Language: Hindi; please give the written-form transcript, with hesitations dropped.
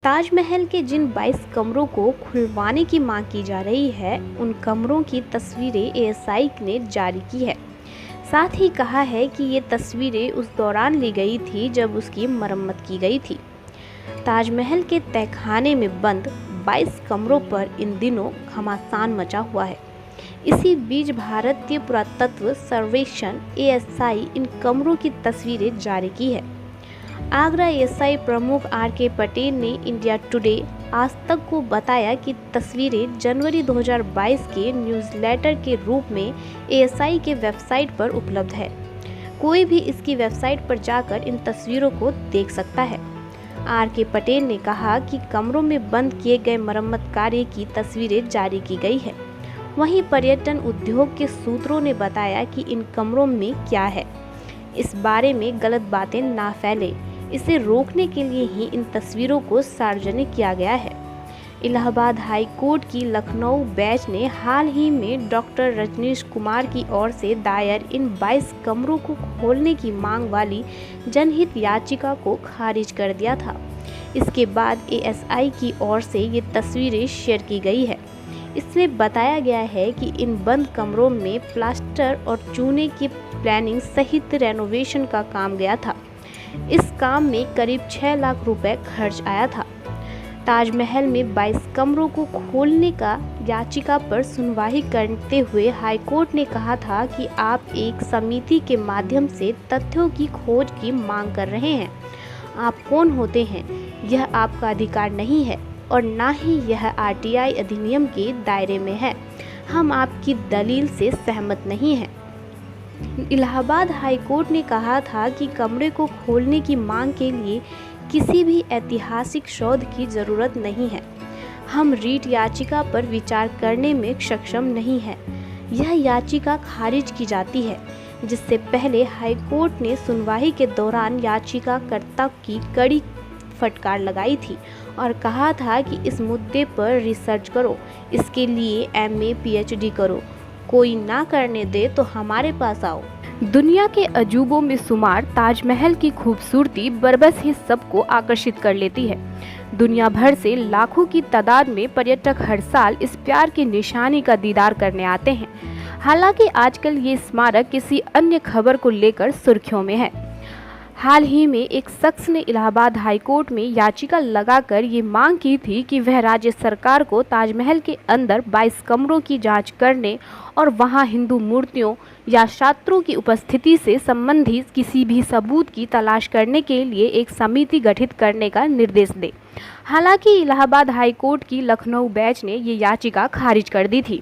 ताजमहल के जिन 22 कमरों को खुलवाने की मांग की जा रही है, उन कमरों की तस्वीरें एएसआई ने जारी की है। साथ ही कहा है कि ये तस्वीरें उस दौरान ली गई थी जब उसकी मरम्मत की गई थी। ताजमहल के तहखाने में बंद 22 कमरों पर इन दिनों घमासान मचा हुआ है। इसी बीच भारतीय पुरातत्व सर्वेक्षण एएसआई इन कमरों की तस्वीरें जारी की है। आगरा एएसआई प्रमुख आर.के. पटेल ने इंडिया टुडे आज तक को बताया कि तस्वीरें जनवरी 2022 के न्यूज़लेटर के रूप में एएसआई के वेबसाइट पर उपलब्ध है। कोई भी इसकी वेबसाइट पर जाकर इन तस्वीरों को देख सकता है। आर.के. पटेल ने कहा कि कमरों में बंद किए गए मरम्मत कार्य की तस्वीरें जारी की गई है। वहीं पर्यटन उद्योग के सूत्रों ने बताया कि इन कमरों में क्या है, इस बारे में गलत बातें ना फैले, इसे रोकने के लिए ही इन तस्वीरों को सार्वजनिक किया गया है। इलाहाबाद हाई कोर्ट की लखनऊ बेंच ने हाल ही में डॉक्टर रजनीश कुमार की ओर से दायर इन 22 कमरों को खोलने की मांग वाली जनहित याचिका को खारिज कर दिया था। इसके बाद एएसआई की ओर से ये तस्वीरें शेयर की गई है। इसमें बताया गया है कि इन बंद कमरों में प्लास्टर और चूने की प्लानिंग सहित रेनोवेशन का काम गया था। इस काम में करीब 6 लाख रुपए खर्च आया था। ताजमहल में 22 कमरों को खोलने का याचिका पर सुनवाई करते हुए हाईकोर्ट ने कहा था कि आप एक समिति के माध्यम से तथ्यों की खोज की मांग कर रहे हैं। आप कौन होते हैं, यह आपका अधिकार नहीं है और ना ही यह आरटीआई अधिनियम के दायरे में है। हम आपकी दलील से सहमत नहीं हैं। इलाहाबाद हाई कोर्ट ने कहा था कि कमरे को खोलने की मांग के लिए किसी भी ऐतिहासिक शोध की ज़रूरत नहीं है। हम रीट याचिका पर विचार करने में सक्षम नहीं हैं। यह याचिका खारिज की जाती है, जिससे पहले हाई कोर्ट ने सुनवाई के दौरान याचिकाकर्ता की कड़ी फटकार लगाई थी और कहा था कि इस मुद्दे पर रिसर्च करो, इसके लिए एमए पीएचडी करो, कोई ना करने दे तो हमारे पास आओ। दुनिया के अजूबों में शुमार ताजमहल की खूबसूरती बरबस ही सबको आकर्षित कर लेती है। दुनिया भर से लाखों की तादाद में पर्यटक हर साल इस प्यार की निशानी का दीदार करने आते हैं। हालांकि आजकल ये स्मारक किसी अन्य खबर को लेकर सुर्खियों में है। हाल ही में एक शख्स ने इलाहाबाद हाई कोर्ट में याचिका लगाकर ये मांग की थी कि वह राज्य सरकार को ताजमहल के अंदर 22 कमरों की जांच करने और वहां हिंदू मूर्तियों या शास्त्रों की उपस्थिति से संबंधित किसी भी सबूत की तलाश करने के लिए एक समिति गठित करने का निर्देश दे। हालांकि इलाहाबाद हाई कोर्ट की लखनऊ बेंच ने ये याचिका खारिज कर दी थी।